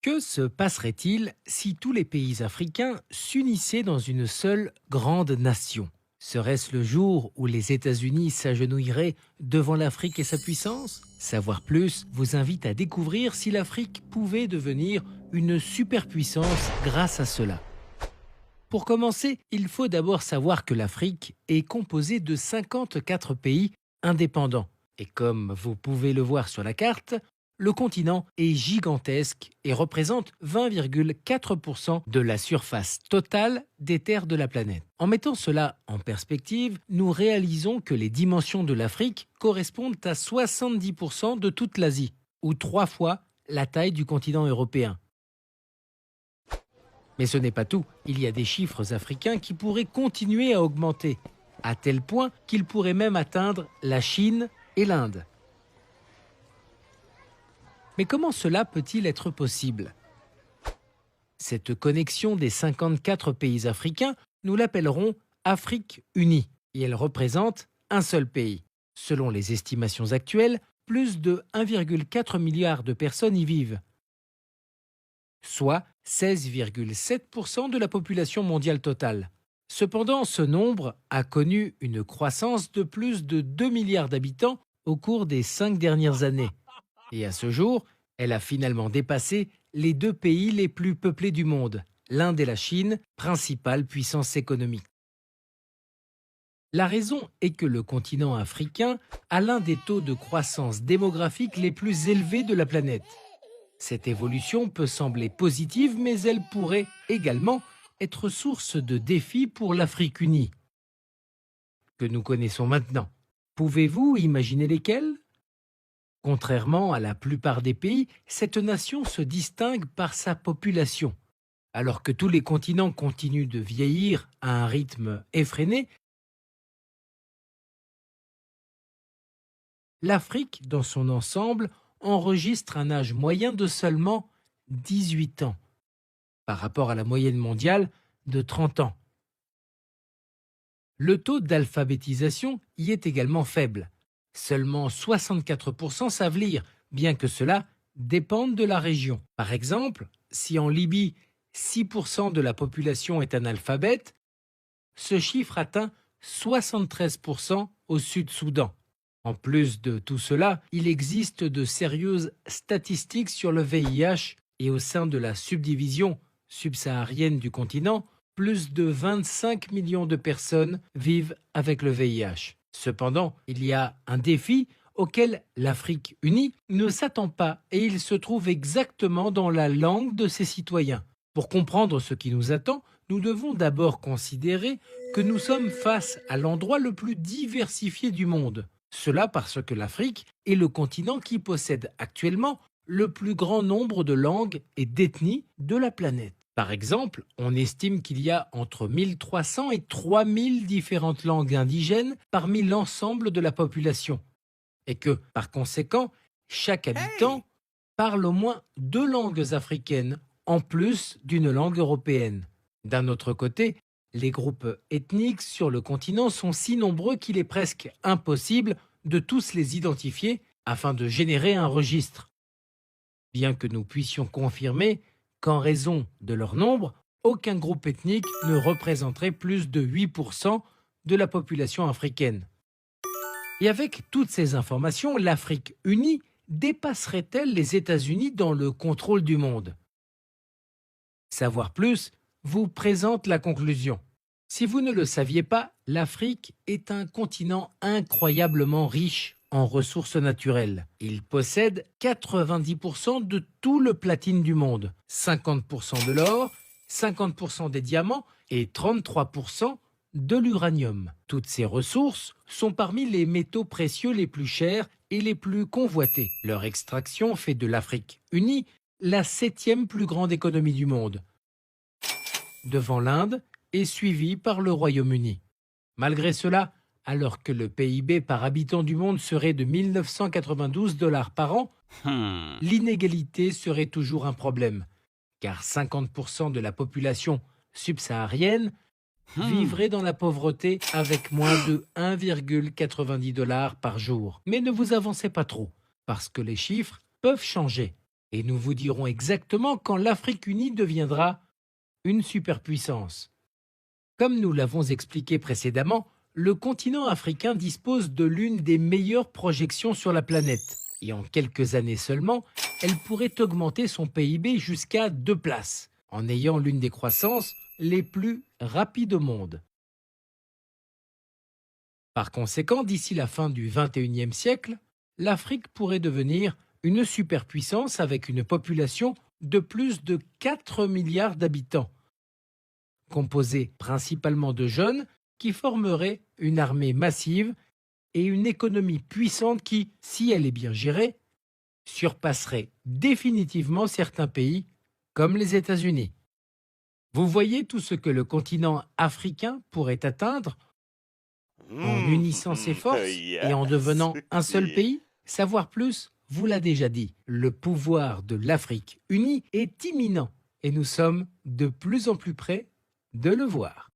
Que se passerait-il si tous les pays africains s'unissaient dans une seule grande nation? Serait-ce le jour où les États-Unis s'agenouilleraient devant l'Afrique et sa puissance? Savoir plus vous invite à découvrir si l'Afrique pouvait devenir une superpuissance grâce à cela. Pour commencer, il faut d'abord savoir que l'Afrique est composée de 54 pays indépendants. Et comme vous pouvez le voir sur la carte, le continent est gigantesque et représente 20,4% de la surface totale des terres de la planète. En mettant cela en perspective, nous réalisons que les dimensions de l'Afrique correspondent à 70% de toute l'Asie, ou 3 fois la taille du continent européen. Mais ce n'est pas tout. Il y a des chiffres africains qui pourraient continuer à augmenter, à tel point qu'ils pourraient même atteindre la Chine et l'Inde. Mais comment cela peut-il être possible? Cette connexion des 54 pays africains, nous l'appellerons Afrique unie, et elle représente un seul pays. Selon les estimations actuelles, plus de 1,4 milliard de personnes y vivent, soit 16,7% de la population mondiale totale. Cependant, ce nombre a connu une croissance de plus de 2 milliards d'habitants au cours des 5 dernières années. Et à ce jour, elle a finalement dépassé les 2 pays les plus peuplés du monde, l'Inde et la Chine, principales puissances économiques. La raison est que le continent africain a l'un des taux de croissance démographique les plus élevés de la planète. Cette évolution peut sembler positive, mais elle pourrait également être source de défis pour l'Afrique unie, que nous connaissons maintenant. Pouvez-vous imaginer lesquels? Contrairement à la plupart des pays, cette nation se distingue par sa population. Alors que tous les continents continuent de vieillir à un rythme effréné, l'Afrique, dans son ensemble, enregistre un âge moyen de seulement 18 ans, par rapport à la moyenne mondiale de 30 ans. Le taux d'alphabétisation y est également faible. Seulement 64% savent lire, bien que cela dépende de la région. Par exemple, si en Libye, 6% de la population est analphabète, ce chiffre atteint 73% au Sud-Soudan. En plus de tout cela, il existe de sérieuses statistiques sur le VIH et au sein de la subdivision subsaharienne du continent, plus de 25 millions de personnes vivent avec le VIH. Cependant, il y a un défi auquel l'Afrique unie ne s'attend pas et il se trouve exactement dans la langue de ses citoyens. Pour comprendre ce qui nous attend, nous devons d'abord considérer que nous sommes face à l'endroit le plus diversifié du monde. Cela parce que l'Afrique est le continent qui possède actuellement le plus grand nombre de langues et d'ethnies de la planète. Par exemple, on estime qu'il y a entre 1300 et 3000 différentes langues indigènes parmi l'ensemble de la population. Et que, par conséquent, chaque habitant parle au moins 2 langues africaines, en plus d'une langue européenne. D'un autre côté, les groupes ethniques sur le continent sont si nombreux qu'il est presque impossible de tous les identifier afin de générer un registre. Bien que nous puissions confirmer qu'en raison de leur nombre, aucun groupe ethnique ne représenterait plus de 8% de la population africaine. Et avec toutes ces informations, l'Afrique unie dépasserait-elle les États-Unis dans le contrôle du monde? Savoir plus vous présente la conclusion. Si vous ne le saviez pas, l'Afrique est un continent incroyablement riche en ressources naturelles. Il possède 90% de tout le platine du monde, 50% de l'or, 50% des diamants et 33% de l'uranium. Toutes ces ressources sont parmi les métaux précieux les plus chers et les plus convoités. Leur extraction fait de l'Afrique unie la 7e plus grande économie du monde, devant l'Inde et suivie par le Royaume-Uni. Malgré cela, alors que le PIB par habitant du monde serait de 1992 dollars par an, l'inégalité serait toujours un problème, car 50% de la population subsaharienne vivrait dans la pauvreté avec moins de 1,90 dollars par jour. Mais ne vous avancez pas trop, parce que les chiffres peuvent changer. Et nous vous dirons exactement quand l'Afrique unie deviendra une superpuissance. Comme nous l'avons expliqué précédemment, le continent africain dispose de l'une des meilleures projections sur la planète. Et en quelques années seulement, elle pourrait augmenter son PIB jusqu'à 2 places, en ayant l'une des croissances les plus rapides au monde. Par conséquent, d'ici la fin du XXIe siècle, l'Afrique pourrait devenir une superpuissance avec une population de plus de 4 milliards d'habitants, composée principalement de jeunes qui formeraient une armée massive et une économie puissante qui, si elle est bien gérée, surpasserait définitivement certains pays comme les États-Unis. Vous voyez tout ce que le continent africain pourrait atteindre en unissant ses forces et en devenant un seul pays? Savoir plus vous l'a déjà dit, le pouvoir de l'Afrique unie est imminent et nous sommes de plus en plus près de le voir.